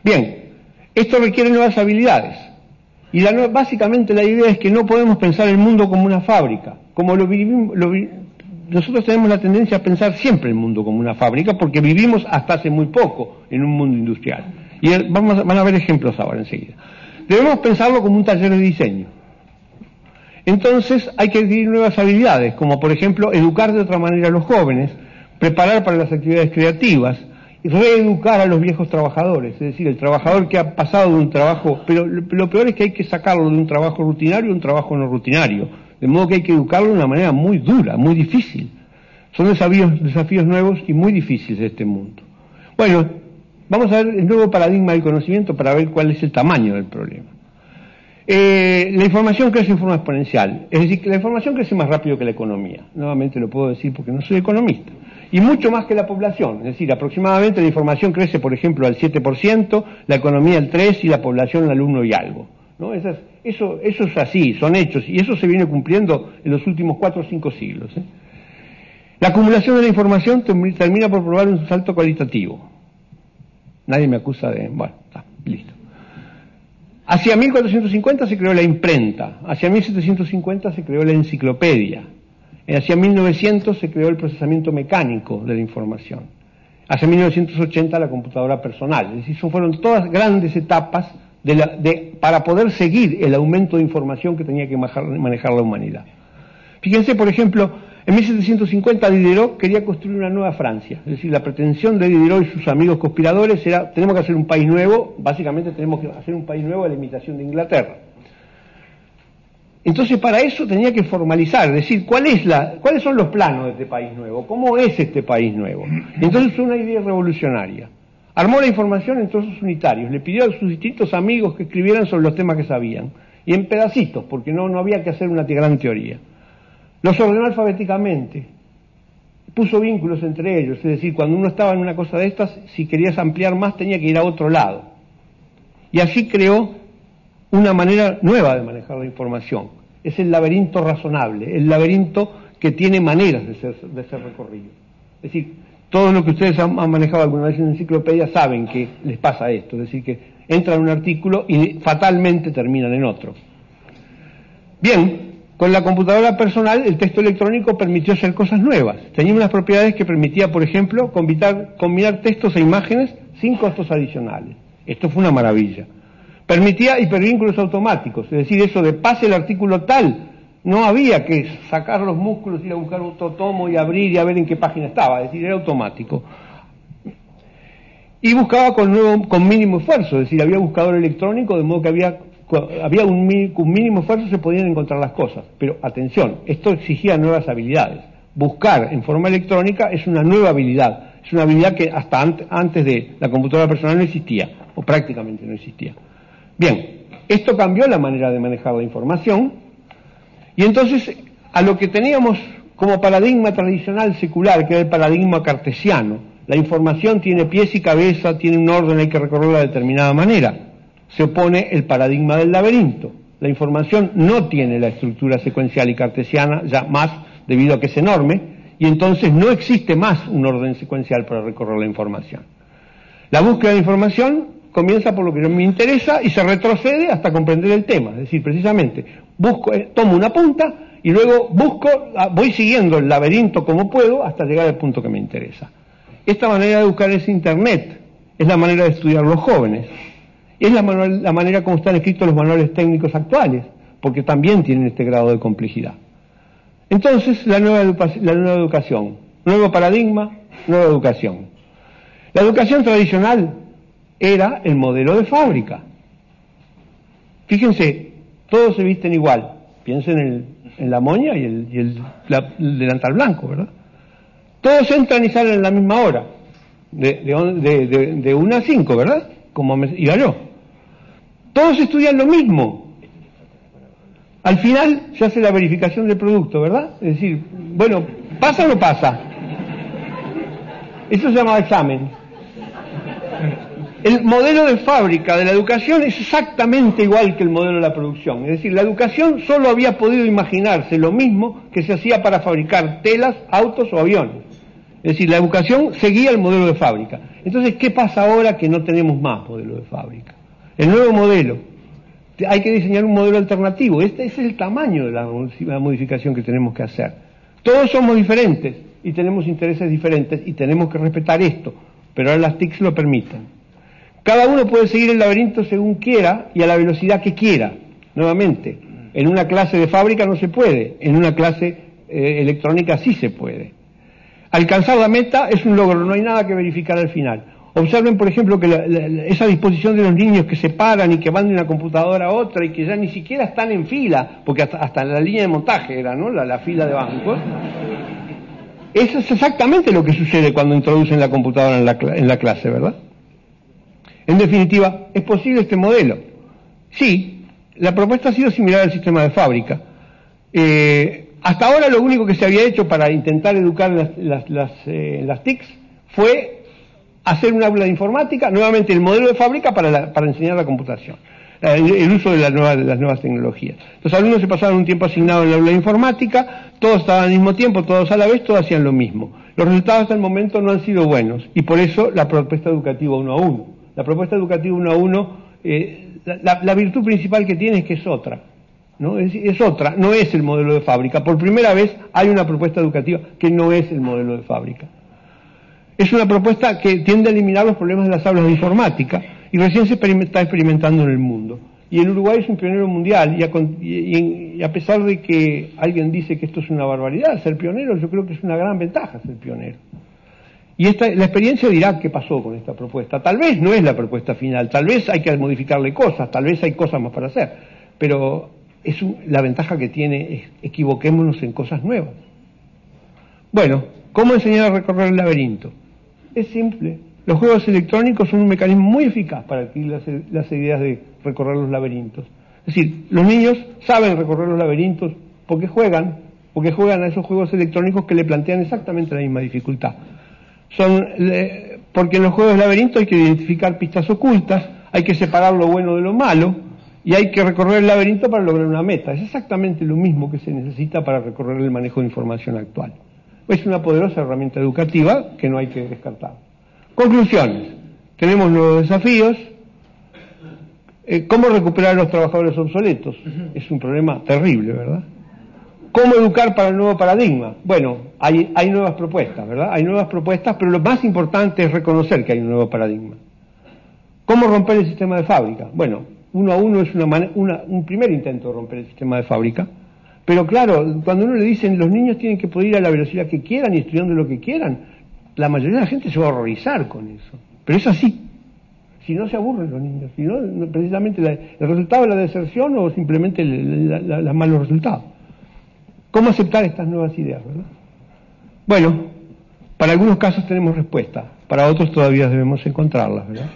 Bien, esto requiere nuevas habilidades. Y básicamente la idea es que no podemos pensar el mundo como una fábrica. Como nosotros tenemos la tendencia a pensar siempre el mundo como una fábrica porque vivimos hasta hace muy poco en un mundo industrial. Y van a ver ejemplos ahora enseguida. Debemos pensarlo como un taller de diseño. Entonces hay que adquirir nuevas habilidades, como por ejemplo educar de otra manera a los jóvenes, preparar para las actividades creativas, reeducar a los viejos trabajadores, es decir, el trabajador que ha pasado de un trabajo, pero lo peor es que hay que sacarlo de un trabajo rutinario a un trabajo no rutinario, de modo que hay que educarlo de una manera muy dura, muy difícil. Son desafíos nuevos y muy difíciles de este mundo. Bueno, vamos a ver el nuevo paradigma del conocimiento para ver cuál es el tamaño del problema. La información crece en forma exponencial, es decir, que la información crece más rápido que la economía. Nuevamente lo puedo decir porque no soy economista. Y mucho más que la población, es decir, aproximadamente la información crece, por ejemplo, al 7%, la economía al 3% y la población al 1 y algo, ¿no? Eso es así, son hechos, y eso se viene cumpliendo en los últimos 4 o 5 siglos. La acumulación de la información termina por probar un salto cualitativo. Nadie me acusa de... Bueno, está, listo. Hacia 1450 se creó la imprenta, hacia 1750 se creó la enciclopedia. Hacia 1900 se creó el procesamiento mecánico de la información. Hacia 1980 la computadora personal. Es decir, fueron todas grandes etapas para poder seguir el aumento de información que tenía que manejar la humanidad. Fíjense, por ejemplo, en 1750 Diderot quería construir una nueva Francia. Es decir, la pretensión de Diderot y sus amigos conspiradores era, tenemos que hacer un país nuevo, básicamente tenemos que hacer un país nuevo a la imitación de Inglaterra. Entonces para eso tenía que formalizar, es decir, ¿cuáles son los planos de este país nuevo? ¿Cómo es este país nuevo? Entonces fue una idea revolucionaria. Armó la información en trozos unitarios, le pidió a sus distintos amigos que escribieran sobre los temas que sabían, y en pedacitos, porque no había que hacer una gran teoría. Los ordenó alfabéticamente, puso vínculos entre ellos, es decir, cuando uno estaba en una cosa de estas, si querías ampliar más tenía que ir a otro lado. Y así creó una manera nueva de manejar la información. Es el laberinto razonable, el laberinto que tiene maneras de ser recorrido. Es decir, todo lo que ustedes han manejado alguna vez en enciclopedia saben que les pasa esto, es decir, que entran en un artículo y fatalmente terminan en otro. Bien, con la computadora personal el texto electrónico permitió hacer cosas nuevas. Tenía unas propiedades que permitía, por ejemplo, combinar textos e imágenes sin costos adicionales. Esto fue una maravilla. Permitía hipervínculos automáticos, es decir, eso de pase el artículo tal, no había que sacar los músculos, ir a buscar otro tomo y abrir y a ver en qué página estaba, es decir, era automático. Y buscaba con mínimo esfuerzo, es decir, había buscador electrónico, de modo que había un mínimo esfuerzo se podían encontrar las cosas. Pero atención, esto exigía nuevas habilidades. Buscar en forma electrónica es una nueva habilidad, es una habilidad que hasta antes de la computadora personal no existía, o prácticamente no existía. Bien, esto cambió la manera de manejar la información, y entonces a lo que teníamos como paradigma tradicional secular, que era el paradigma cartesiano, la información tiene pies y cabeza, tiene un orden, hay que recorrerla de determinada manera, se opone el paradigma del laberinto. La información no tiene la estructura secuencial y cartesiana, ya más debido a que es enorme, y entonces no existe más un orden secuencial para recorrer la información. La búsqueda de información comienza por lo que me interesa y se retrocede hasta comprender el tema. Es decir, precisamente, tomo una punta y luego voy siguiendo el laberinto como puedo hasta llegar al punto que me interesa. Esta manera de buscar es Internet, es la manera de estudiar los jóvenes, es la manera como están escritos los manuales técnicos actuales, porque también tienen este grado de complejidad. Entonces, la nueva educación, nuevo paradigma, nueva educación. La educación tradicional era el modelo de fábrica. Fíjense, todos se visten igual. Piensen en la moña y el delantal blanco, ¿verdad? Todos entran y salen a la misma hora, de 1 a 5, ¿verdad? Como iba yo. Todos estudian lo mismo. Al final se hace la verificación del producto, ¿verdad? Es decir, bueno, ¿pasa o no pasa? Eso se llama examen. El modelo de fábrica de la educación es exactamente igual que el modelo de la producción. Es decir, la educación solo había podido imaginarse lo mismo que se hacía para fabricar telas, autos o aviones. Es decir, la educación seguía el modelo de fábrica. Entonces, ¿qué pasa ahora que no tenemos más modelo de fábrica? El nuevo modelo. Hay que diseñar un modelo alternativo. Este es el tamaño de la modificación que tenemos que hacer. Todos somos diferentes y tenemos intereses diferentes y tenemos que respetar esto, pero ahora las TICs lo permiten. Cada uno puede seguir el laberinto según quiera y a la velocidad que quiera. Nuevamente, en una clase de fábrica no se puede, en una clase electrónica sí se puede. Alcanzar la meta es un logro, no hay nada que verificar al final. Observen, por ejemplo, que esa disposición de los niños que se paran y que van de una computadora a otra y que ya ni siquiera están en fila, porque hasta la línea de montaje era, ¿no?, la fila de bancos. Eso es exactamente lo que sucede cuando introducen la computadora en la clase, ¿verdad? En definitiva, ¿es posible este modelo? Sí, la propuesta ha sido similar al sistema de fábrica. Hasta ahora lo único que se había hecho para intentar educar las TICs fue hacer un aula de informática, nuevamente el modelo de fábrica para enseñar la computación, el uso de las nuevas tecnologías. Los alumnos se pasaron un tiempo asignado en el aula de informática, todos estaban al mismo tiempo, todos a la vez, todos hacían lo mismo. Los resultados hasta el momento no han sido buenos y por eso la propuesta educativa 1 a 1. La propuesta educativa 1 a 1, la virtud principal que tiene es que es otra, ¿no? Es otra, no es el modelo de fábrica. Por primera vez hay una propuesta educativa que no es el modelo de fábrica. Es una propuesta que tiende a eliminar los problemas de las aulas de informática y recién se está experimentando en el mundo. Y el Uruguay es un pionero mundial y a pesar de que alguien dice que esto es una barbaridad, ser pionero, yo creo que es una gran ventaja ser pionero. Y la experiencia dirá qué pasó con esta propuesta. Tal vez no es la propuesta final, tal vez hay que modificarle cosas, tal vez hay cosas más para hacer, pero la ventaja que tiene es equivoquémonos en cosas nuevas. Bueno, ¿cómo enseñar a recorrer el laberinto? Es simple. Los juegos electrónicos son un mecanismo muy eficaz para adquirir las ideas de recorrer los laberintos. Es decir, los niños saben recorrer los laberintos porque juegan a esos juegos electrónicos que le plantean exactamente la misma dificultad. Porque en los juegos de laberinto hay que identificar pistas ocultas, hay que separar lo bueno de lo malo y hay que recorrer el laberinto para lograr una meta. Es exactamente lo mismo que se necesita para recorrer el manejo de información actual. Es una poderosa herramienta educativa que no hay que descartar. Conclusiones. Tenemos nuevos desafíos. ¿Cómo recuperar a los trabajadores obsoletos? Es un problema terrible, ¿verdad? ¿Cómo educar para el nuevo paradigma? Bueno, hay nuevas propuestas, ¿verdad? Hay nuevas propuestas, pero lo más importante es reconocer que hay un nuevo paradigma. ¿Cómo romper el sistema de fábrica? Bueno, 1 a 1 es un primer intento de romper el sistema de fábrica. Pero claro, cuando uno le dicen los niños tienen que poder ir a la velocidad que quieran y estudiando lo que quieran, la mayoría de la gente se va a horrorizar con eso. Pero es así. Si no se aburren los niños, si no, precisamente el resultado de la deserción o simplemente los malos resultados. ¿Cómo aceptar estas nuevas ideas, verdad? Bueno, para algunos casos tenemos respuesta, para otros todavía debemos encontrarlas, ¿verdad?